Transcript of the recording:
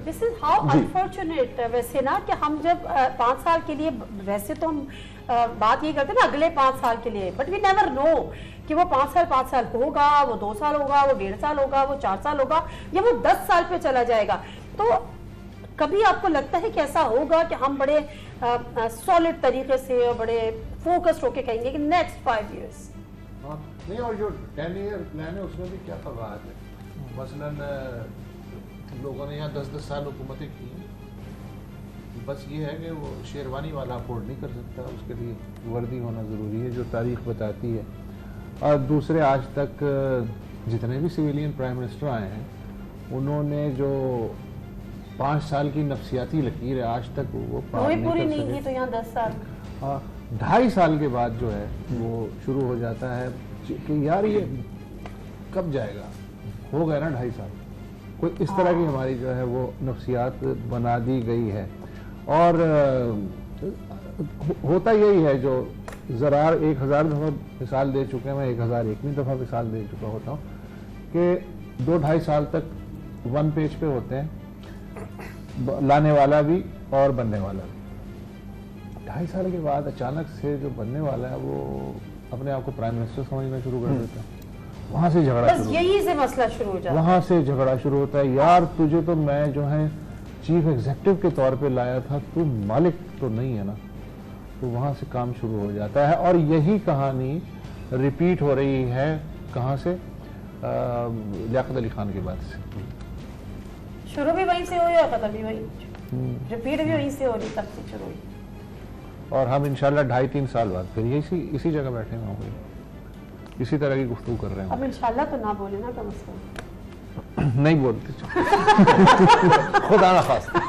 This is how unfortunate वैसे ना कि हम जब 5 साल के लिए, वैसे तो हम बात ये करते हैं ना अगले 5 साल के लिए, बट वी नेवर नो कि वो 5 साल होगा, वो 2 साल होगा, वो 1.5 साल होगा, वो 4 साल होगा, या वो 10 साल पे चला जाएगा। तो कभी आपको लगता है कि ऐसा होगा कि हम बड़े सॉलिड तरीके से और बड़े फोकस्ड होके कहेंगे कि नेक्स्ट 5 इयर्स? नहीं, और जो 10 ईयर प्लान है उसमें भी क्या कवायद है। मसलन लोगों ने यहाँ 10-10 साल हुकूमतें की, बस ये है कि वो शेरवानी वाला अफोर्ड नहीं कर सकता, उसके लिए वर्दी होना ज़रूरी है जो तारीख बताती है। और दूसरे, आज तक जितने भी सिविलियन प्राइम मिनिस्टर आए हैं उन्होंने जो 5 साल की नफसियाती लकीर है आज तक वो पूरी नहीं की, तो यहाँ 10 साल। हाँ, 2.5 साल के बाद जो है वो शुरू हो जाता है कि यार ये कब जाएगा, हो गया ना 2.5 साल। कोई इस तरह की हमारी जो है वो नफसियात बना दी गई है। और होता यही है जो ज़रार 1000 दफ़ा मिसाल दे चुके हैं, मैं 1001वीं दफ़ा मिसाल दे चुका होता हूँ कि 2-2.5 साल तक 1 पेज पे होते हैं, लाने वाला भी और बनने वाला भी। 2.5 साल के बाद अचानक से जो बनने वाला है वो अपने आप को प्राइम मिनिस्टर समझना शुरू कर देता है। वहां से झगड़ा शुरू, यही से मसला शुरू हो जाता है, वहां से झगड़ा शुरू होता है। यार तुझे तो मैं जो है चीफ एग्जीक्यूटिव के तौर पे लाया था, तू मालिक तो नहीं है ना। तो वहां से काम शुरू हो जाता है। और यही कहानी रिपीट हो रही है कहां से, लियाकत अली खान के बाद से। शुरू भी वहीं से हुई और खत्म भी वहीं, रिपीट भी वहीं से हो रही, तब से शुरू हुई। और हम इंशाल्लाह 2.5-3 साल बाद फिर इसी जगह बैठे होंगे, इसी तरह की गुफ्तगू कर रहे हैं। अब इंशाल्लाह तो ना बोले ना कम से कम। नहीं बोलते खुदा ना खास्ता।